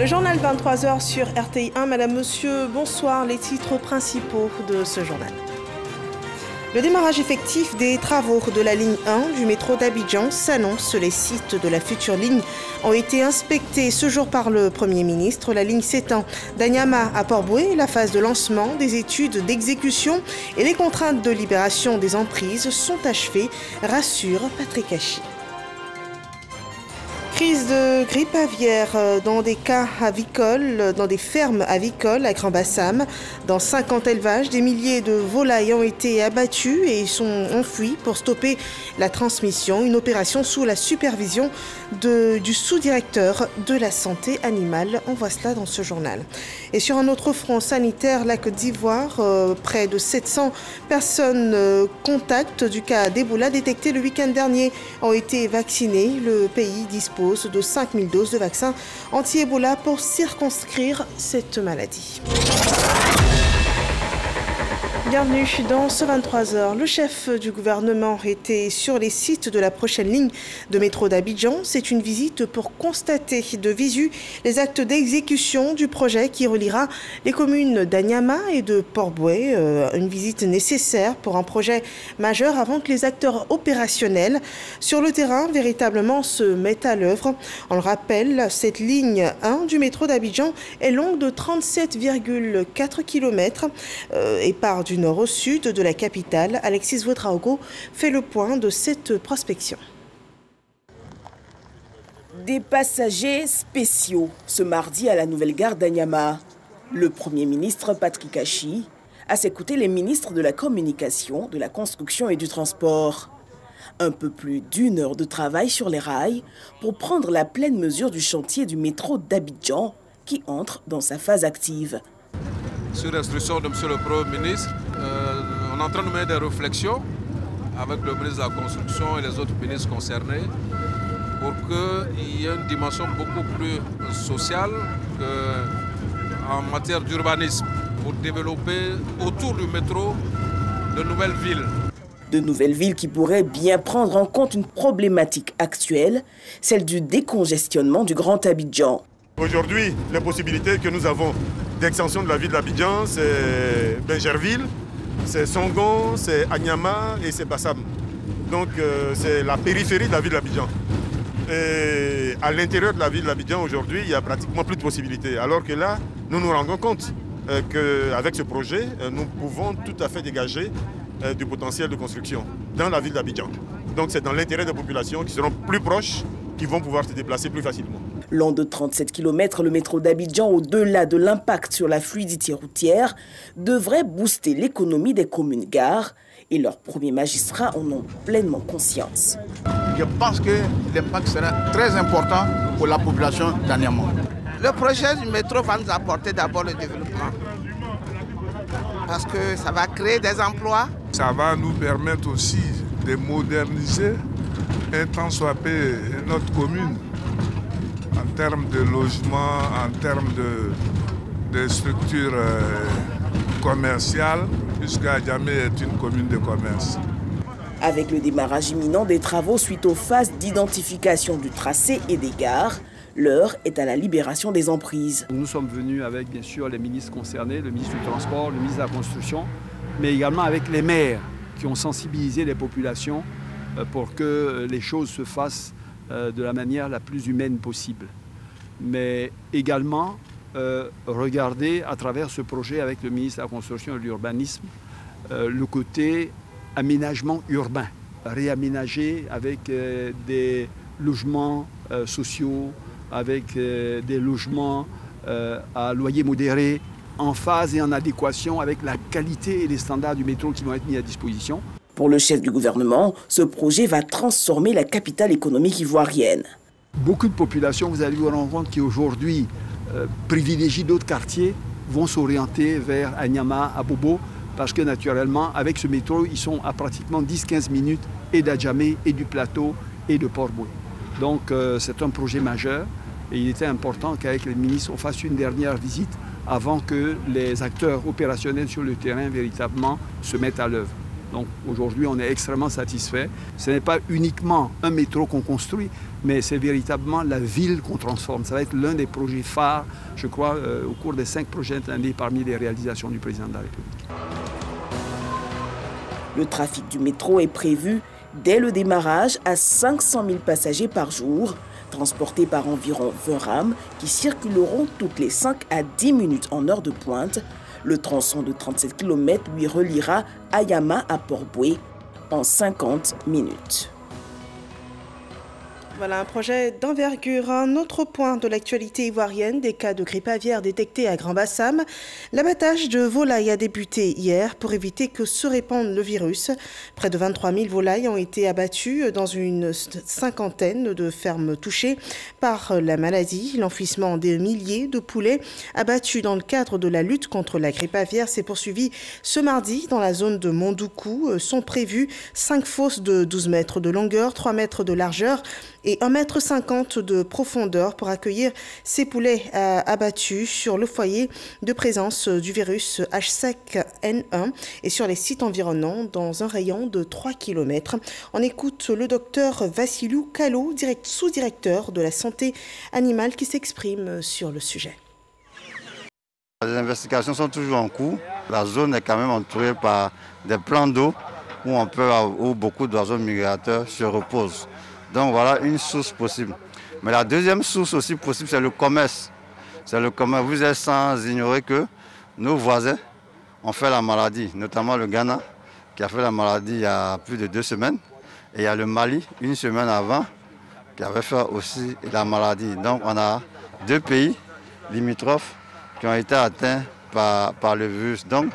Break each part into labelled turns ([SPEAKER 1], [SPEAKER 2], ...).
[SPEAKER 1] Le journal 23h sur RTI1. Madame, monsieur, bonsoir. Les titres principaux de ce journal. Le démarrage effectif des travaux de la ligne 1 du métro d'Abidjan s'annonce. Les sites de la future ligne ont été inspectés ce jour par le Premier ministre. La ligne s'étend d'Anyama à Port-Boué. La phase de lancement des études d'exécution et les contraintes de libération des emprises sont achevées, rassure Patrick Hachi. Crise de grippe aviaire dans des cas avicoles, dans des fermes avicoles à Grand-Bassam. Dans 50 élevages, des milliers de volailles ont été abattues et sont enfouies pour stopper la transmission. Une opération sous la supervision du sous-directeur de la santé animale. On voit cela dans ce journal. Et sur un autre front sanitaire, la Côte d'Ivoire, près de 700 personnes contacts du cas d'Ebola détecté le week-end dernier ont été vaccinées. Le pays dispose de 5000 doses de vaccins anti-Ebola pour circonscrire cette maladie. Bienvenue dans ce 23h. Le chef du gouvernement était sur les sites de la prochaine ligne de métro d'Abidjan. C'est une visite pour constater de visu les actes d'exécution du projet qui reliera les communes d'Anyama et de Port-Boué. Une visite nécessaire pour un projet majeur avant que les acteurs opérationnels sur le terrain véritablement se mettent à l'œuvre. On le rappelle, cette ligne 1 du métro d'Abidjan est longue de 37,4 km et part du nord au sud de la capitale. Alexis Ouedraogo fait le point de cette prospection.
[SPEAKER 2] Des passagers spéciaux ce mardi à la nouvelle gare d'Anyama. Le Premier ministre Patrick Hachi, à ses côtés les ministres de la Communication, de la Construction et du Transport. Un peu plus d'une heure de travail sur les rails pour prendre la pleine mesure du chantier du métro d'Abidjan qui entre dans sa phase active.
[SPEAKER 3] Sur l'instruction de M. le Premier ministre, on est en train de mener des réflexions avec le ministre de la Construction et les autres ministres concernés pour qu'il y ait une dimension beaucoup plus sociale en matière d'urbanisme pour développer autour du métro de nouvelles villes.
[SPEAKER 2] De nouvelles villes qui pourraient bien prendre en compte une problématique actuelle, celle du décongestionnement du Grand Abidjan.
[SPEAKER 4] Aujourd'hui, les possibilités que nous avons d'extension de la ville d'Abidjan, c'est Benjerville, c'est Songon, c'est Anyama et c'est Bassam. Donc c'est la périphérie de la ville d'Abidjan. Et à l'intérieur de la ville d'Abidjan, aujourd'hui, il n'y a pratiquement plus de possibilités. Alors que là, nous nous rendons compte qu'avec ce projet, nous pouvons tout à fait dégager du potentiel de construction dans la ville d'Abidjan. Donc c'est dans l'intérêt des populations qui seront plus proches, qui vont pouvoir se déplacer plus facilement.
[SPEAKER 2] Long de 37 km, le métro d'Abidjan, au-delà de l'impact sur la fluidité routière, devrait booster l'économie des communes-gares et leurs premiers magistrats en ont pleinement conscience.
[SPEAKER 5] Je pense que l'impact sera très important pour la population d'Anyama.
[SPEAKER 6] Le projet du métro va nous apporter d'abord le développement parce que ça va créer des emplois.
[SPEAKER 7] Ça va nous permettre aussi de moderniser un tant soit peu notre commune en termes de logement, en termes de structures commerciales, puisqu'Adjamé est une commune de commerce.
[SPEAKER 2] Avec le démarrage imminent des travaux suite aux phases d'identification du tracé et des gares, l'heure est à la libération des emprises.
[SPEAKER 8] Nous sommes venus avec bien sûr les ministres concernés, le ministre du Transport, le ministre de la Construction, mais également avec les maires qui ont sensibilisé les populations pour que les choses se fassent de la manière la plus humaine possible. Mais également regarder à travers ce projet avec le ministre de la Construction et de l'Urbanisme le côté aménagement urbain, réaménager avec des logements sociaux, avec des logements à loyer modéré, en phase et en adéquation avec la qualité et les standards du métro qui vont être mis à disposition.
[SPEAKER 2] Pour le chef du gouvernement, ce projet va transformer la capitale économique ivoirienne.
[SPEAKER 8] Beaucoup de populations, vous allez vous rendre compte qui aujourd'hui privilégient d'autres quartiers, vont s'orienter vers Anyama, à Bobo, parce que naturellement, avec ce métro, ils sont à pratiquement 10-15 minutes et d'Adjamé, et du plateau, et de Port-Boué. Donc c'est un projet majeur et il était important qu'avec les ministres, on fasse une dernière visite avant que les acteurs opérationnels sur le terrain véritablement se mettent à l'œuvre. Donc aujourd'hui, on est extrêmement satisfait. Ce n'est pas uniquement un métro qu'on construit, mais c'est véritablement la ville qu'on transforme. Ça va être l'un des projets phares, je crois, au cours des 5 prochaines années parmi les réalisations du président de la République.
[SPEAKER 2] Le trafic du métro est prévu dès le démarrage à 500 000 passagers par jour, transportés par environ 20 rames qui circuleront toutes les 5 à 10 minutes en heure de pointe. Le tronçon de 37 km lui reliera Ayama à Port-Boué en 50 minutes.
[SPEAKER 1] Voilà un projet d'envergure. Un autre point de l'actualité ivoirienne, des cas de grippe aviaire détectés à Grand-Bassam. L'abattage de volailles a débuté hier pour éviter que se répande le virus. Près de 23 000 volailles ont été abattues dans une cinquantaine de fermes touchées par la maladie. L'enfouissement des milliers de poulets abattus dans le cadre de la lutte contre la grippe aviaire s'est poursuivi ce mardi dans la zone de Mondoukou. Sont prévues 5 fosses de 12 mètres de longueur, 3 mètres de largeur et 1,50 m de profondeur pour accueillir ces poulets abattus sur le foyer de présence du virus H5N1 et sur les sites environnants dans un rayon de 3 km. On écoute le docteur Vassilou Kalo, sous-directeur de la santé animale, qui s'exprime sur le sujet.
[SPEAKER 9] Les investigations sont toujours en cours. La zone est quand même entourée par des plans d'eau où beaucoup d'oiseaux migrateurs se reposent. Donc voilà une source possible. Mais la deuxième source aussi possible, c'est le commerce. C'est le commerce. Vous êtes sans ignorer que nos voisins ont fait la maladie, notamment le Ghana, qui a fait la maladie il y a plus de 2 semaines. Et il y a le Mali, une semaine avant, qui avait fait aussi la maladie. Donc on a 2 pays limitrophes qui ont été atteints par le virus. Donc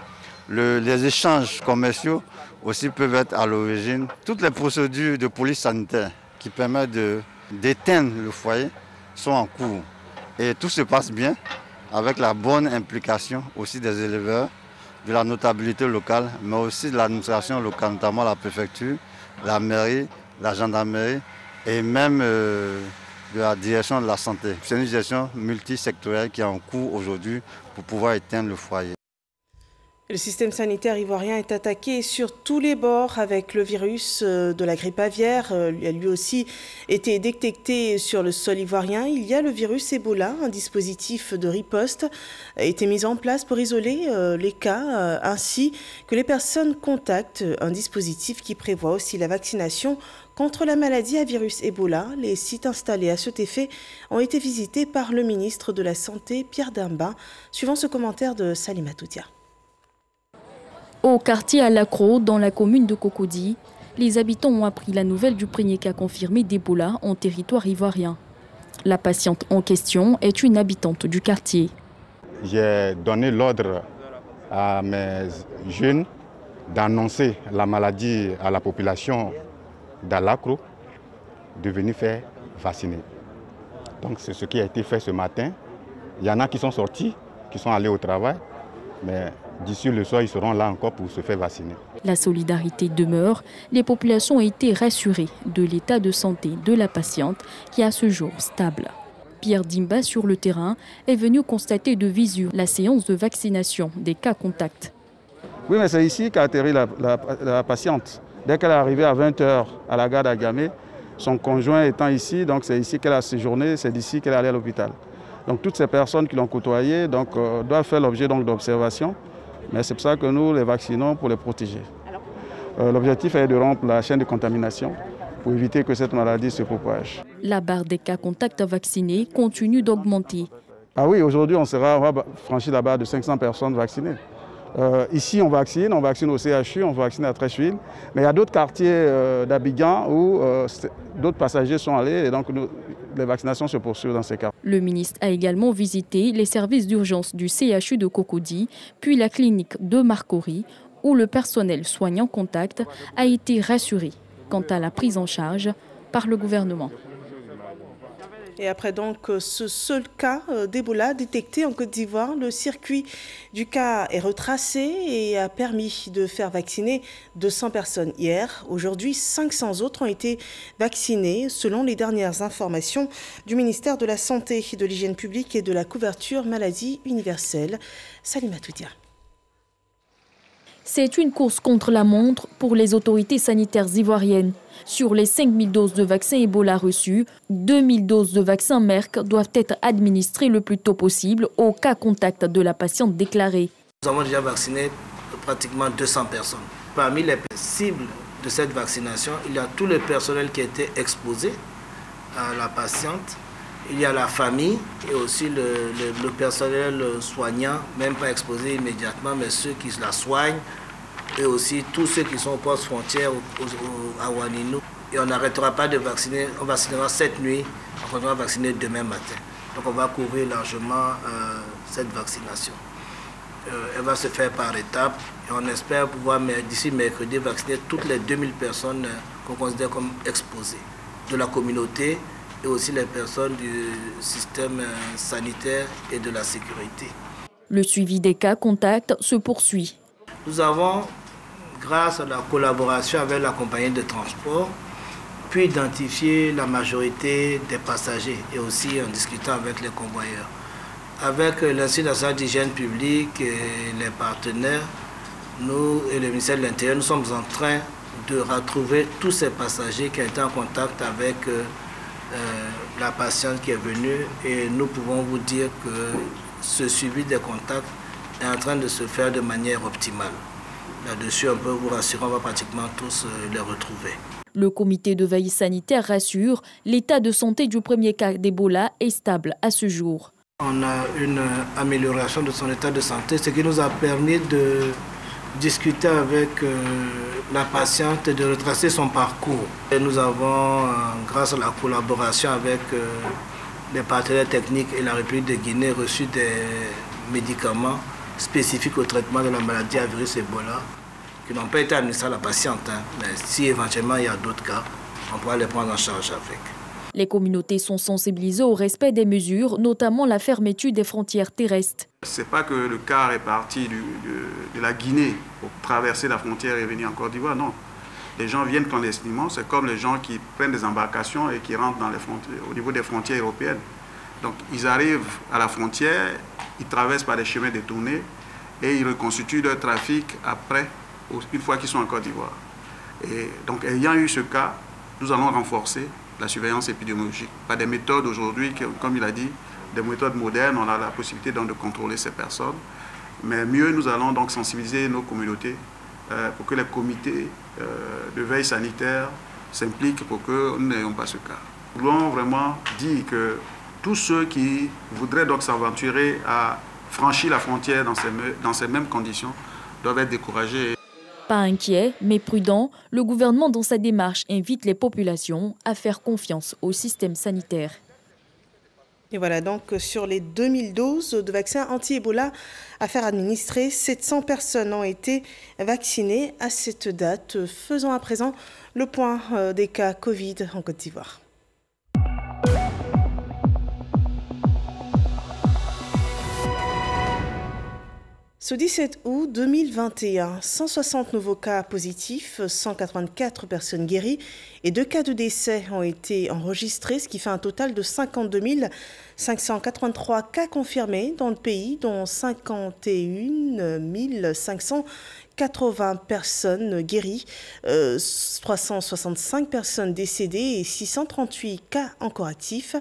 [SPEAKER 9] les échanges commerciaux aussi peuvent être à l'origine. Toutes les procédures de police sanitaire qui permettent d'éteindre le foyer sont en cours. Et tout se passe bien avec la bonne implication aussi des éleveurs, de la notabilité locale, mais aussi de l'administration locale, notamment la préfecture, la mairie, la gendarmerie et même de la direction de la santé. C'est une gestion multisectorielle qui est en cours aujourd'hui pour pouvoir éteindre le foyer.
[SPEAKER 1] Le système sanitaire ivoirien est attaqué sur tous les bords avec le virus de la grippe aviaire. Il a lui aussi été détecté sur le sol ivoirien. Il y a le virus Ebola. Un dispositif de riposte a été mis en place pour isoler les cas ainsi que les personnes contacts. Un dispositif qui prévoit aussi la vaccination contre la maladie à virus Ebola. Les sites installés à cet effet ont été visités par le ministre de la Santé, Pierre Dimba, suivant ce commentaire de Salima Toudia.
[SPEAKER 10] Au quartier Alakro, dans la commune de Cocody, les habitants ont appris la nouvelle du premier cas confirmé d'Ebola en territoire ivoirien. La patiente en question est une habitante du quartier.
[SPEAKER 11] J'ai donné l'ordre à mes jeunes d'annoncer la maladie à la population d'Alakro de venir faire vacciner. Donc c'est ce qui a été fait ce matin. Il y en a qui sont sortis, qui sont allés au travail, mais d'ici le soir, ils seront là encore pour se faire vacciner.
[SPEAKER 10] La solidarité demeure. Les populations ont été rassurées de l'état de santé de la patiente qui est à ce jour stable. Pierre Dimba, sur le terrain, est venu constater de visu la séance de vaccination des cas contacts.
[SPEAKER 12] Oui, mais c'est ici qu'a atterri la patiente. Dès qu'elle est arrivée à 20h à la gare d'Agamé, son conjoint étant ici, donc c'est ici qu'elle a séjourné, c'est d'ici qu'elle est allée à l'hôpital. Donc toutes ces personnes qui l'ont côtoyée doivent faire l'objet d'observation. Mais c'est pour ça que nous les vaccinons pour les protéger. L'objectif est de rompre la chaîne de contamination pour éviter que cette maladie se propage.
[SPEAKER 10] La barre des cas contacts vaccinés continue d'augmenter.
[SPEAKER 12] Ah oui, aujourd'hui on va franchir la barre de 500 personnes vaccinées. Ici on vaccine au CHU, on vaccine à Trècheville. Mais il y a d'autres quartiers d'Abidjan où d'autres passagers sont allés et donc les vaccinations se poursuivent dans ces cas.
[SPEAKER 10] Le ministre a également visité les services d'urgence du CHU de Cocody, puis la clinique de Marcory, où le personnel soignant contact a été rassuré quant à la prise en charge par le gouvernement.
[SPEAKER 1] Et après donc ce seul cas d'Ebola détecté en Côte d'Ivoire, le circuit du cas est retracé et a permis de faire vacciner 200 personnes hier. Aujourd'hui, 500 autres ont été vaccinés selon les dernières informations du ministère de la Santé, de l'Hygiène publique et de la couverture maladie universelle. Salima Toudia.
[SPEAKER 10] C'est une course contre la montre pour les autorités sanitaires ivoiriennes. Sur les 5 000 doses de vaccins Ebola reçues, 2 000 doses de vaccins Merck doivent être administrées le plus tôt possible au cas contact de la patiente déclarée.
[SPEAKER 13] Nous avons déjà vacciné pratiquement 200 personnes. Parmi les cibles de cette vaccination, il y a tout le personnel qui a été exposé à la patiente. Il y a la famille et aussi le personnel soignant, même pas exposé immédiatement, mais ceux qui la soignent et aussi tous ceux qui sont au poste frontière à Ouaninou. Et on n'arrêtera pas de vacciner, on vaccinera cette nuit, on continuera à vacciner demain matin. Donc on va couvrir largement cette vaccination. Elle va se faire par étapes et on espère pouvoir d'ici mercredi vacciner toutes les 2000 personnes qu'on considère comme exposées de la communauté et aussi les personnes du système sanitaire et de la sécurité.
[SPEAKER 10] Le suivi des cas contacts se poursuit.
[SPEAKER 13] Nous avons, grâce à la collaboration avec la compagnie de transport, pu identifier la majorité des passagers et aussi en discutant avec les convoyeurs. Avec l'Institut national d'hygiène publique et les partenaires, nous et le ministère de l'Intérieur, nous sommes en train de retrouver tous ces passagers qui ont été en contact avec la patiente qui est venue et nous pouvons vous dire que ce suivi des contacts est en train de se faire de manière optimale. Là-dessus, on peut vous rassurer, on va pratiquement tous les retrouver.
[SPEAKER 10] Le comité de veille sanitaire rassure, l'état de santé du premier cas d'Ebola est stable à ce jour.
[SPEAKER 13] On a une amélioration de son état de santé, ce qui nous a permis de discuter avec la patiente et de retracer son parcours. Et nous avons, grâce à la collaboration avec les partenaires techniques et la République de Guinée, reçu des médicaments spécifiques au traitement de la maladie à virus Ebola qui n'ont pas été administrés à la patiente. Mais si éventuellement il y a d'autres cas, on pourra les prendre en charge avec.
[SPEAKER 10] Les communautés sont sensibilisées au respect des mesures, notamment la fermeture des frontières terrestres.
[SPEAKER 14] Ce n'est pas que le car est parti de la Guinée pour traverser la frontière et venir en Côte d'Ivoire, non. Les gens viennent clandestinement, c'est comme les gens qui prennent des embarcations et qui rentrent dans les frontières, au niveau des frontières européennes. Donc ils arrivent à la frontière, ils traversent par des chemins détournés et ils reconstituent leur trafic après, une fois qu'ils sont en Côte d'Ivoire. Et donc ayant eu ce cas, nous allons renforcer la surveillance épidémiologique par des méthodes aujourd'hui, comme il a dit, des méthodes modernes. On a la possibilité donc de contrôler ces personnes. Mais mieux, nous allons donc sensibiliser nos communautés pour que les comités de veille sanitaire s'impliquent pour que nous n'ayons pas ce cas. Nous voulons vraiment dire que tous ceux qui voudraient donc s'aventurer à franchir la frontière dans ces mêmes conditions doivent être découragés.
[SPEAKER 10] Pas inquiet, mais prudent, le gouvernement dans sa démarche invite les populations à faire confiance au système sanitaire.
[SPEAKER 1] Et voilà donc sur les 2000 doses de vaccins anti-Ebola à faire administrer, 700 personnes ont été vaccinées à cette date. Faisons à présent le point des cas Covid en Côte d'Ivoire. Ce 17 août 2021, 160 nouveaux cas positifs, 184 personnes guéries et 2 cas de décès ont été enregistrés, ce qui fait un total de 52 583 cas confirmés dans le pays, dont 51 580 personnes guéries, 365 personnes décédées et 638 cas encore actifs.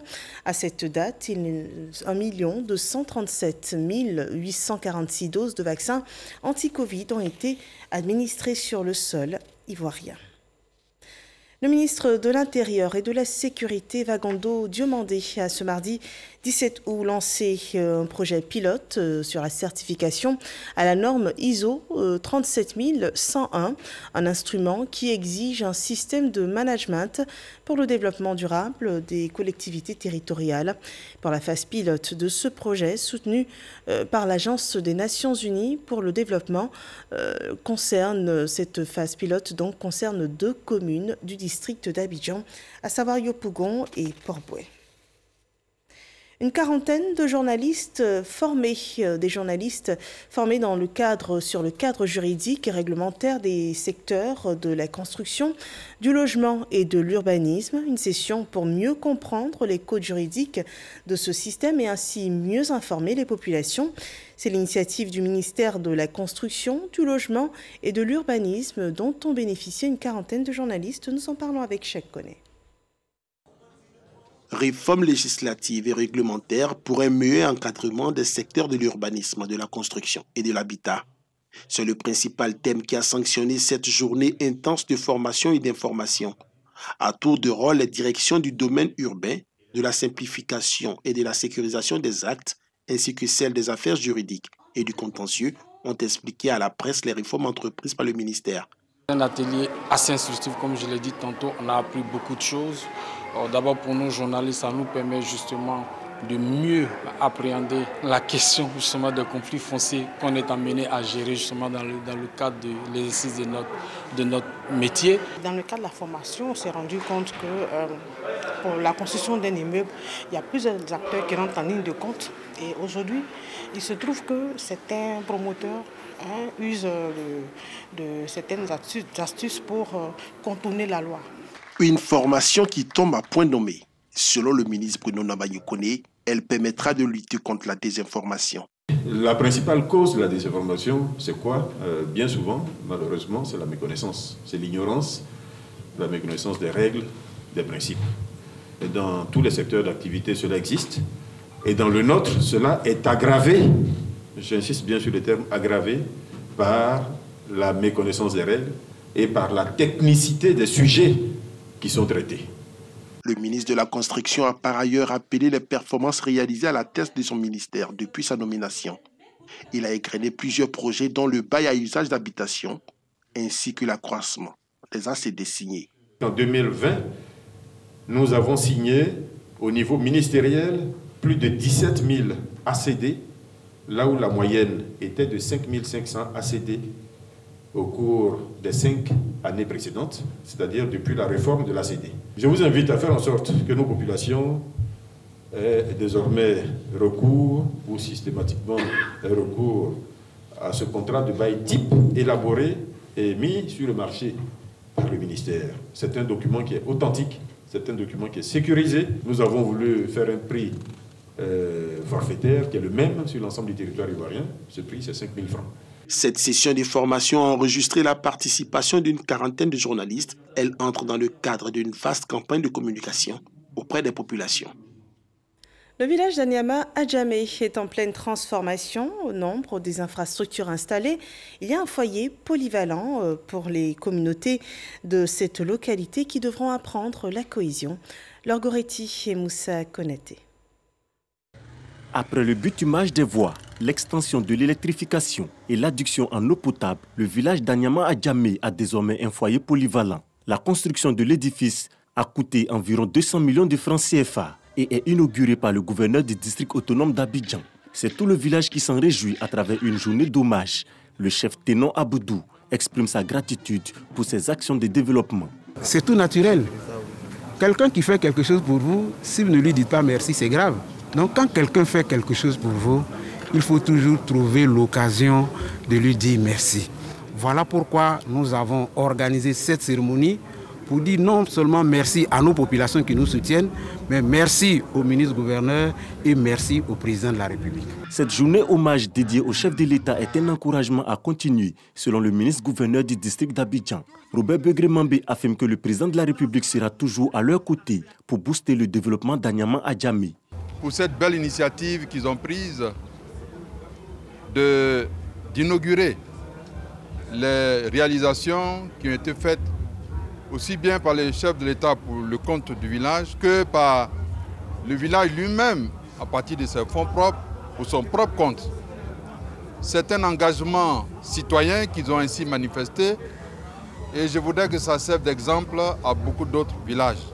[SPEAKER 1] À cette date, 1 237 846 doses de vaccins anti-Covid ont été administrées sur le sol ivoirien. Le ministre de l'Intérieur et de la Sécurité, Vagondo Diomandé, a ce mardi 17 août lancé un projet pilote sur la certification à la norme ISO 37101, un instrument qui exige un système de management pour le développement durable des collectivités territoriales. Pour la phase pilote de ce projet, soutenu par l'Agence des Nations Unies pour le développement, cette phase pilote donc concerne 2 communes du district d'Abidjan, à savoir Yopougon et Port-Boué. Une quarantaine de journalistes formés, sur le cadre juridique et réglementaire des secteurs de la construction, du logement et de l'urbanisme. Une session pour mieux comprendre les codes juridiques de ce système et ainsi mieux informer les populations. C'est l'initiative du ministère de la Construction, du Logement et de l'Urbanisme dont ont bénéficié une quarantaine de journalistes. Nous en parlons avec Cheikh Koné.
[SPEAKER 15] Réforme législative et réglementaire pour un meilleur encadrement des secteurs de l'urbanisme, de la construction et de l'habitat. C'est le principal thème qui a sanctionné cette journée intense de formation et d'information. À tour de rôle, les directions du domaine urbain, de la simplification et de la sécurisation des actes, ainsi que celles des affaires juridiques et du contentieux, ont expliqué à la presse les réformes entreprises par le ministère.
[SPEAKER 16] Un atelier assez instructif, comme je l'ai dit tantôt, on a appris beaucoup de choses. D'abord pour nous journalistes, ça nous permet justement de mieux appréhender la question justement des conflits fonciers qu'on est amené à gérer justement dans le cadre de l'exercice de notre métier.
[SPEAKER 17] Dans le cadre de la formation, on s'est rendu compte que pour la construction d'un immeuble, il y a plusieurs acteurs qui rentrent en ligne de compte. Et aujourd'hui, il se trouve que certains promoteurs usent de certaines astuces pour contourner la loi.
[SPEAKER 15] Une formation qui tombe à point nommé. Selon le ministre Bruno Nabayokone, elle permettra de lutter contre la désinformation.
[SPEAKER 18] La principale cause de la désinformation, c'est quoi? Bien souvent, malheureusement, c'est la méconnaissance. C'est l'ignorance, la méconnaissance des règles, des principes. Et dans tous les secteurs d'activité, cela existe. Et dans le nôtre, cela est aggravé, j'insiste bien sur le terme aggravé, par la méconnaissance des règles et par la technicité des sujets qui sont traités.
[SPEAKER 15] Le ministre de la Construction a par ailleurs appelé les performances réalisées à la tête de son ministère depuis sa nomination. Il a égrené plusieurs projets dont le bail à usage d'habitation ainsi que l'accroissement des ACD signés.
[SPEAKER 18] En 2020, nous avons signé au niveau ministériel plus de 17 000 ACD, là où la moyenne était de 5 500 ACD au cours des 5 années précédentes, c'est-à-dire depuis la réforme de l'ACD. Je vous invite à faire en sorte que nos populations aient désormais recours, ou systématiquement recours à ce contrat de bail type élaboré et mis sur le marché par le ministère. C'est un document qui est authentique, c'est un document qui est sécurisé. Nous avons voulu faire un prix forfaitaire qui est le même sur l'ensemble du territoire ivoirien. Ce prix, c'est 5 000 francs.
[SPEAKER 15] Cette session de formation a enregistré la participation d'une quarantaine de journalistes. Elle entre dans le cadre d'une vaste campagne de communication auprès des populations.
[SPEAKER 1] Le village d'Anyama à Djamé est en pleine transformation. Au nombre des infrastructures installées, il y a un foyer polyvalent pour les communautés de cette localité qui devront apprendre la cohésion. Laure Goretti et Moussa Konaté.
[SPEAKER 19] Après le bitumage des voies, l'extension de l'électrification et l'adduction en eau potable, le village d'Anyama à Djamé a désormais un foyer polyvalent. La construction de l'édifice a coûté environ 200 millions de francs CFA et est inauguré par le gouverneur du district autonome d'Abidjan. C'est tout le village qui s'en réjouit à travers une journée d'hommage. Le chef Ténon Aboudou exprime sa gratitude pour ses actions de développement.
[SPEAKER 20] C'est tout naturel. Quelqu'un qui fait quelque chose pour vous, si vous ne lui dites pas merci, c'est grave. Donc quand quelqu'un fait quelque chose pour vous, il faut toujours trouver l'occasion de lui dire merci. Voilà pourquoi nous avons organisé cette cérémonie pour dire non seulement merci à nos populations qui nous soutiennent, mais merci au ministre-gouverneur et merci au président de la République.
[SPEAKER 19] Cette journée hommage dédiée au chef de l'État est un encouragement à continuer, selon le ministre-gouverneur du district d'Abidjan. Robert Begré-Mambé affirme que le président de la République sera toujours à leur côté pour booster le développement d'Anyama à Djamé.
[SPEAKER 21] Pour cette belle initiative qu'ils ont prise d'inaugurer les réalisations qui ont été faites aussi bien par les chefs de l'État pour le compte du village que par le village lui-même à partir de ses fonds propres pour son propre compte. C'est un engagement citoyen qu'ils ont ainsi manifesté et je voudrais que ça serve d'exemple à beaucoup d'autres villages.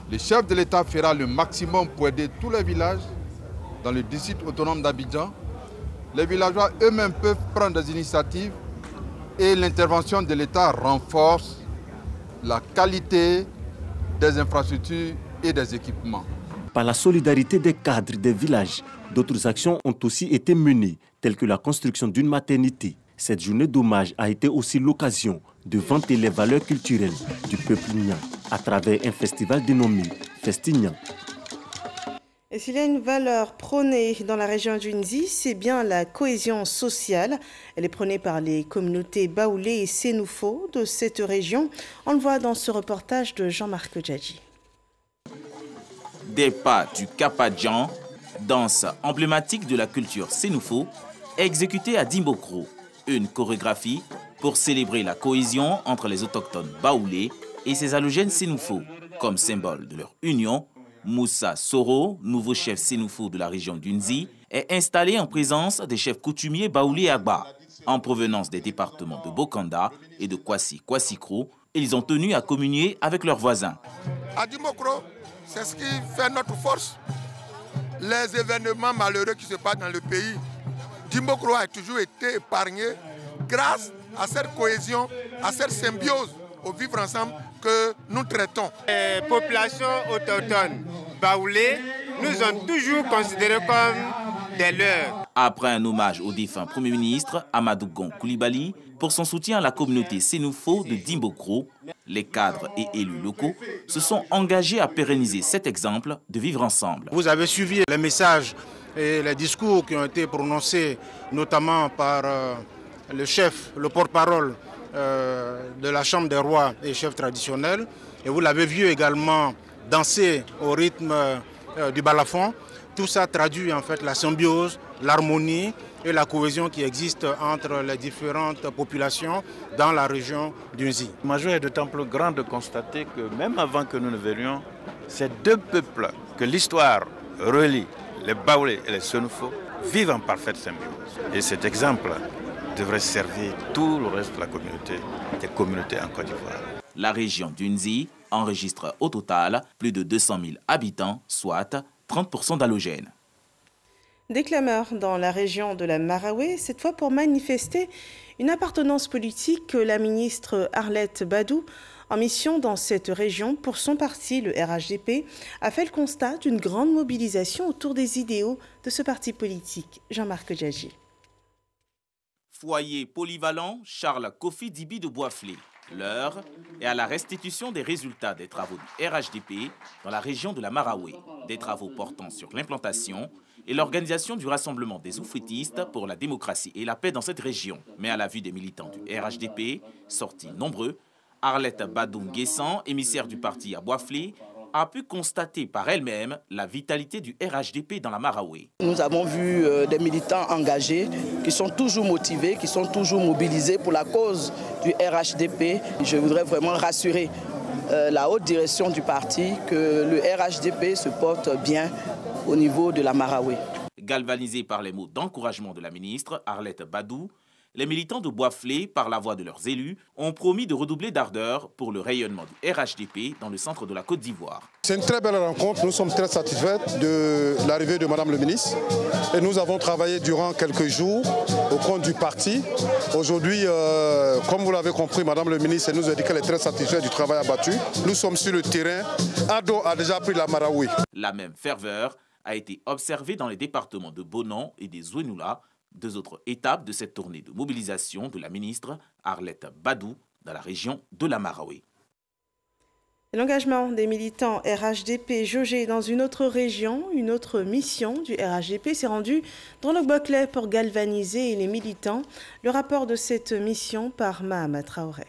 [SPEAKER 21] Le chef de l'État fera le maximum pour aider tous les villages dans le district autonome d'Abidjan. Les villageois eux-mêmes peuvent prendre des initiatives et l'intervention de l'État renforce la qualité des infrastructures et des équipements.
[SPEAKER 19] par la solidarité des cadres des villages. D'autres actions ont aussi été menées, telles que la construction d'une maternité. Cette journée d'hommage a été aussi l'occasion de vanter les valeurs culturelles du peuple Niang à travers un festival dénommé Festignan.
[SPEAKER 1] Et s'il y a une valeur prônée dans la région du Nzi, c'est bien la cohésion sociale. Elle est prônée par les communautés Baoulé et Sénoufo de cette région. On le voit dans ce reportage de Jean-Marc Djadji.
[SPEAKER 3] Des pas du Kapadjan, danse emblématique de la culture Sénoufo, exécutée à Dimbokro. Une chorégraphie pour célébrer la cohésion entre les autochtones Baoulé et ses allogènes Sénoufo. Comme symbole de leur union, Moussa Soro, nouveau chef Sénoufo de la région d'Unzi, est installé en présence des chefs coutumiers Baoulé et Agba, en provenance des départements de Bokanda et de Kwasi-Kwasi-Kro. Ils ont tenu à communier avec leurs voisins.
[SPEAKER 22] À Dimbokro, c'est ce qui fait notre force. Les événements malheureux qui se passent dans le pays, Dimbokro a toujours été épargné grâce à cette cohésion, à cette symbiose au vivre ensemble que nous traitons.
[SPEAKER 23] Les populations autochtones Baoulé nous ont toujours considérés comme des leurs.
[SPEAKER 3] Après un hommage au défunt Premier ministre Amadou Gon Coulibaly pour son soutien à la communauté Sénoufo de Dimbokro, les cadres et élus locaux se sont engagés à pérenniser cet exemple de vivre ensemble.
[SPEAKER 24] Vous avez suivi les messages et les discours qui ont été prononcés notamment par le chef, le porte-parole de la Chambre des rois et chefs traditionnels. Et vous l'avez vu également danser au rythme du balafon. Tout ça traduit en fait la symbiose, l'harmonie et la cohésion qui existe entre les différentes populations dans la région d'Unzi.
[SPEAKER 25] Ma joie est d'autant plus grande de constater que même avant que nous ne verrions, ces deux peuples que l'histoire relie, les Baoulé et les Sénoufo, vivent en parfaite symbiose. Et cet exemple devrait servir tout le reste de la communauté, des communautés en Côte d'Ivoire.
[SPEAKER 3] La région d'Unzi enregistre au total plus de 200 000 habitants, soit 30% d'halogènes.
[SPEAKER 1] Des clameurs dans la région de la Maraoué, cette fois pour manifester une appartenance politique que la ministre Arlette Badou, en mission dans cette région pour son parti, le RHDP, a fait le constat d'une grande mobilisation autour des idéaux de ce parti politique. Jean-Marc Djadji.
[SPEAKER 3] Foyer polyvalent, Charles Kofi Dibi de Boisflé. L'heure est à la restitution des résultats des travaux du RHDP dans la région de la Maraoué. Des travaux portant sur l'implantation et l'organisation du rassemblement des oufritistes pour la démocratie et la paix dans cette région. Mais à la vue des militants du RHDP, sortis nombreux, Arlette Badou-Nguessan, émissaire du parti à Boisflé, a pu constater par elle-même la vitalité du RHDP dans la Maraoué.
[SPEAKER 26] Nous avons vu des militants engagés qui sont toujours motivés, qui sont toujours mobilisés pour la cause du RHDP. Je voudrais vraiment rassurer la haute direction du parti que le RHDP se porte bien au niveau de la Maraoué.
[SPEAKER 3] Galvanisés par les mots d'encouragement de la ministre Arlette Badou, les militants de Boisflé, par la voix de leurs élus, ont promis de redoubler d'ardeur pour le rayonnement du RHDP dans le centre de la Côte d'Ivoire.
[SPEAKER 27] C'est une très belle rencontre. Nous sommes très satisfaits de l'arrivée de Madame le ministre. Et nous avons travaillé durant quelques jours au compte du parti. Aujourd'hui, comme vous l'avez compris, Madame le ministre nous a dit qu'elle est très satisfaite du travail abattu. Nous sommes sur le terrain. Ado a déjà pris la Maraoué.
[SPEAKER 3] La même ferveur a été observée dans les départements de Bonan et des Zouenoula, deux autres étapes de cette tournée de mobilisation de la ministre Arlette Badou dans la région de la Maraoué.
[SPEAKER 1] L'engagement des militants RHDP jaugé dans une autre région, une autre mission du RHDP s'est rendue dans le Boclé pour galvaniser les militants. Le rapport de cette mission par Mahama Traoré.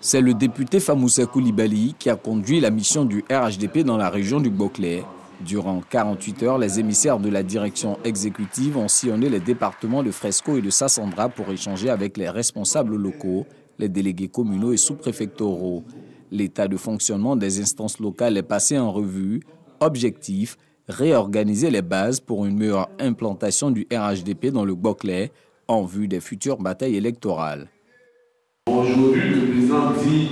[SPEAKER 28] C'est le député Famoussa Coulibaly qui a conduit la mission du RHDP dans la région du Boclé. Durant 48 heures, les émissaires de la direction exécutive ont sillonné les départements de Fresco et de Sassandra pour échanger avec les responsables locaux, les délégués communaux et sous-préfectoraux. L'état de fonctionnement des instances locales est passé en revue. Objectif, réorganiser les bases pour une meilleure implantation du RHDP dans le Boclé en vue des futures batailles électorales.
[SPEAKER 29] Aujourd'hui, le président dit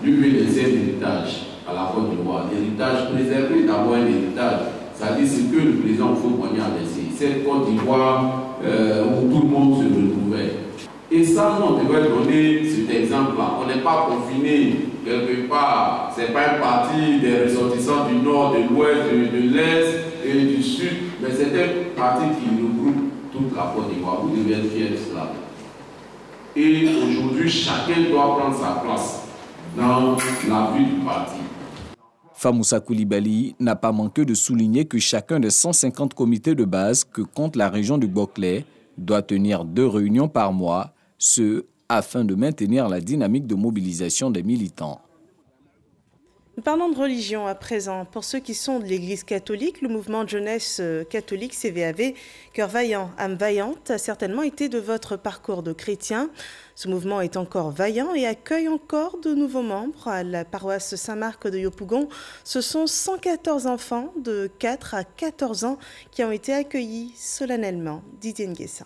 [SPEAKER 29] lui laisser l'héritage à la Côte d'Ivoire. L'héritage préservé, d'abord un héritage. C'est-à-dire ce que le président Houphouët-Boigny a laissé. Cette Côte d'Ivoire où tout le monde se retrouvait. Et ça, on devrait donner cet exemple-là. On n'est pas confiné quelque part, ce n'est pas un parti des ressortissants du nord, de l'ouest, de l'est et du sud, mais c'est un parti qui regroupe toute la Côte d'Ivoire. Vous devez être fiers de cela. Et aujourd'hui, chacun doit prendre sa place dans la vie du parti.
[SPEAKER 28] Famoussa Koulibaly n'a pas manqué de souligner que chacun des 150 comités de base que compte la région du Boclé doit tenir 2 réunions par mois, ce afin de maintenir la dynamique de mobilisation des militants.
[SPEAKER 1] Parlons de religion à présent. Pour ceux qui sont de l'Église catholique, le mouvement de jeunesse catholique CVAV, Cœur vaillant, âme vaillante, a certainement été de votre parcours de chrétien. Ce mouvement est encore vaillant et accueille encore de nouveaux membres. À la paroisse Saint-Marc de Yopougon, ce sont 114 enfants de 4 à 14 ans qui ont été accueillis solennellement. Didier Nguessa.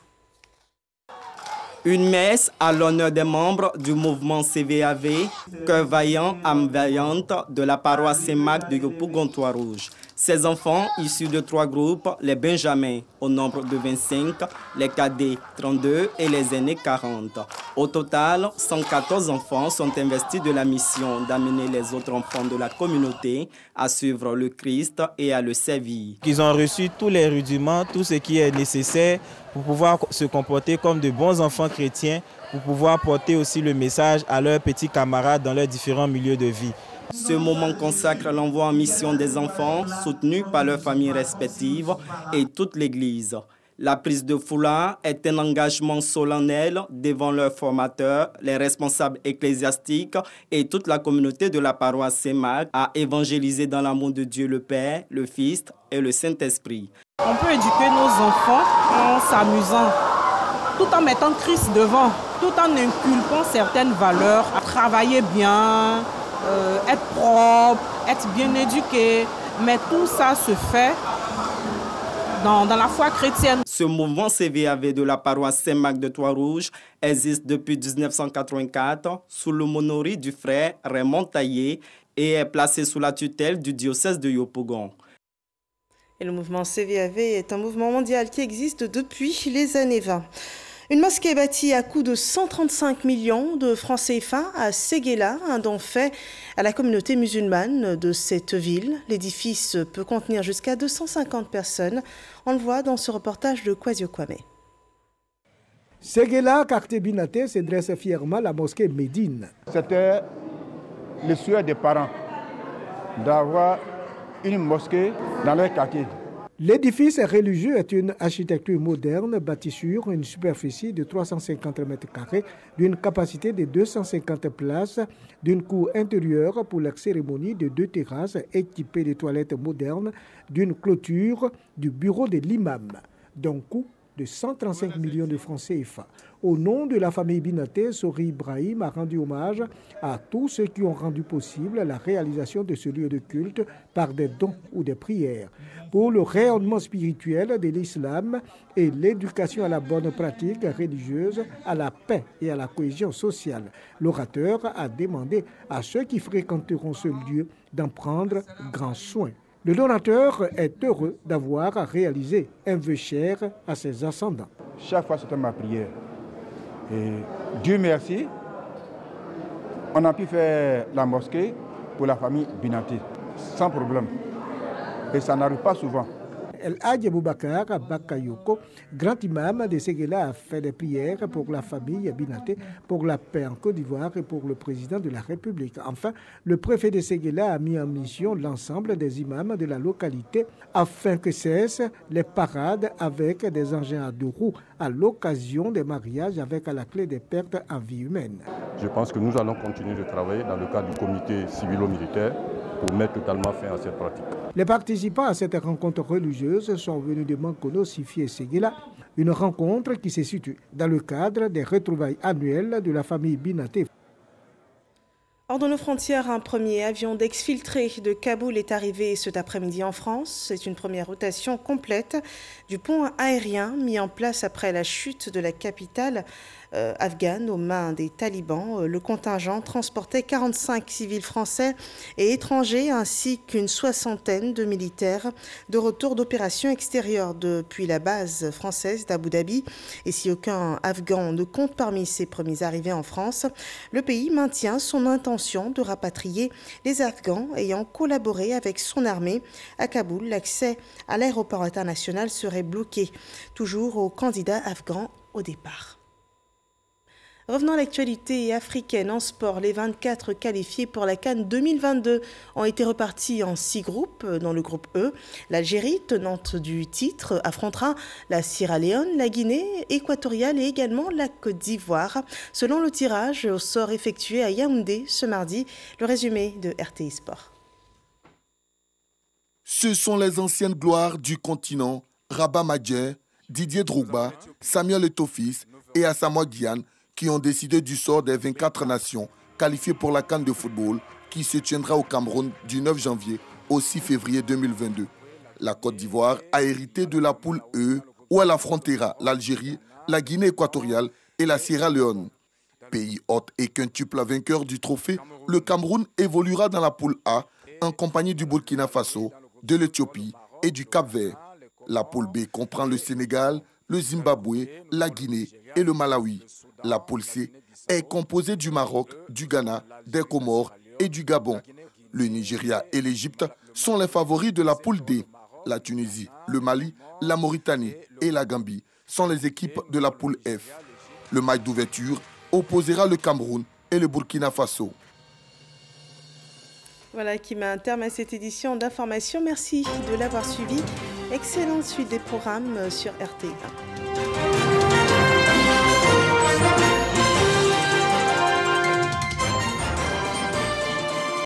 [SPEAKER 2] Une messe à l'honneur des membres du mouvement CVAV, Cœur vaillant, âme vaillante, de la paroisse Saint-Marc de Yopougon-Trois-Rouges. Ces enfants, issus de 3 groupes, les Benjamins au nombre de 25, les cadets 32 et les aînés 40. Au total, 114 enfants sont investis de la mission d'amener les autres enfants de la communauté à suivre le Christ et à le servir.
[SPEAKER 4] Ils ont reçu tous les rudiments, tout ce qui est nécessaire pour pouvoir se comporter comme de bons enfants chrétiens, pour pouvoir porter aussi le message à leurs petits camarades dans leurs différents milieux de vie.
[SPEAKER 2] Ce moment consacre l'envoi en mission des enfants, soutenus par leurs familles respectives et toute l'Église. La prise de foulard est un engagement solennel devant leurs formateurs, les responsables ecclésiastiques et toute la communauté de la paroisse Saint-Marc à évangéliser dans l'amour de Dieu le Père, le Fils et le Saint-Esprit.
[SPEAKER 17] On peut éduquer nos enfants en s'amusant, tout en mettant Christ devant, tout en inculquant certaines valeurs, à travailler bien, être propre, être bien éduqué, mais tout ça se fait dans la foi chrétienne.
[SPEAKER 2] Ce mouvement CVAV de la paroisse Saint-Marc de Trois-Rouges existe depuis 1984 sous l'aumônerie du frère Raymond Taillé et est placé sous la tutelle du diocèse de Yopougon.
[SPEAKER 1] Et le mouvement CVAV est un mouvement mondial qui existe depuis les années 20. Une mosquée bâtie à coût de 135 millions de francs CFA à Séguéla, un don fait à la communauté musulmane de cette ville. L'édifice peut contenir jusqu'à 250 personnes. On le voit dans ce reportage de Kwasio Kwame.
[SPEAKER 5] Séguéla, quartier Binaté, se dresse fièrement la mosquée Médine.
[SPEAKER 6] C'était le souhait des parents d'avoir une mosquée dans leur quartier.
[SPEAKER 5] L'édifice religieux est une architecture moderne bâtie sur une superficie de 350 m², d'une capacité de 250 places, d'une cour intérieure pour la cérémonie, de 2 terrasses équipées de toilettes modernes, d'une clôture, du bureau de l'imam, d'un coût de 135 millions de francs CFA. Au nom de la famille Binaté, Sori Ibrahim a rendu hommage à tous ceux qui ont rendu possible la réalisation de ce lieu de culte par des dons ou des prières. Pour le rayonnement spirituel de l'islam et l'éducation à la bonne pratique religieuse, à la paix et à la cohésion sociale, l'orateur a demandé à ceux qui fréquenteront ce lieu d'en prendre grand soin. Le donateur est heureux d'avoir réalisé un vœu cher à ses ascendants.
[SPEAKER 6] Chaque fois, c'était ma prière. Et Dieu merci, on a pu faire la mosquée pour la famille Binaté, sans problème. Et ça n'arrive pas souvent.
[SPEAKER 5] El Hadj Aboubakar Bakayoko, grand imam de Séguéla, a fait des prières pour la famille Binaté, pour la paix en Côte d'Ivoire et pour le président de la République. Enfin, le préfet de Séguéla a mis en mission l'ensemble des imams de la localité afin que cessent les parades avec des engins à 2 roues à l'occasion des mariages avec à la clé des pertes en vie humaine.
[SPEAKER 7] Je pense que nous allons continuer de travailler dans le cadre du comité civilo-militaire pour mettre totalement fin à cette pratique.
[SPEAKER 5] Les participants à cette rencontre religieuse sont venus de Mankono, Sifi et Séguéla, une rencontre qui se situe dans le cadre des retrouvailles annuelles de la famille Binaté.
[SPEAKER 1] Hors de nos frontières, un premier avion d'exfiltrés de Kaboul est arrivé cet après-midi en France. C'est une première rotation complète du pont aérien mis en place après la chute de la capitale afghane aux mains des talibans. Le contingent transportait 45 civils français et étrangers ainsi qu'une soixantaine de militaires de retour d'opérations extérieures depuis la base française d'Abu Dhabi. Et si aucun Afghan ne compte parmi ses premiers arrivés en France, le pays maintient son intention l'intention de rapatrier les Afghans ayant collaboré avec son armée. À Kaboul, l'accès à l'aéroport international serait bloqué, toujours aux candidats afghans au départ. Revenons à l'actualité africaine en sport. Les 24 qualifiés pour la CAN 2022 ont été repartis en 6 groupes. Dans le groupe E, l'Algérie, tenante du titre, affrontera la Sierra Leone, la Guinée équatoriale et également la Côte d'Ivoire. Selon le tirage au sort effectué à Yaoundé ce mardi, le résumé de RTI Sport.
[SPEAKER 8] Ce sont les anciennes gloires du continent, Rabat Madjer, Didier Drogba, Samuel Eto'o et Asamoah Gyan, qui ont décidé du sort des 24 nations qualifiées pour la CAN de football qui se tiendra au Cameroun du 9 janvier au 6 février 2022. La Côte d'Ivoire a hérité de la poule E où elle affrontera l'Algérie, la Guinée équatoriale et la Sierra Leone. Pays hôte et quintuple vainqueur du trophée, le Cameroun évoluera dans la poule A en compagnie du Burkina Faso, de l'Éthiopie et du Cap-Vert. La poule B comprend le Sénégal, le Zimbabwe, la Guinée et le Malawi. La poule C est composée du Maroc, du Ghana, des Comores et du Gabon. Le Nigeria et l'Égypte sont les favoris de la poule D. La Tunisie, le Mali, la Mauritanie et la Gambie sont les équipes de la poule F. Le match d'ouverture opposera le Cameroun et le Burkina Faso.
[SPEAKER 1] Voilà qui met un terme à cette édition d'information. Merci de l'avoir suivi. Excellente suite des programmes sur RTI.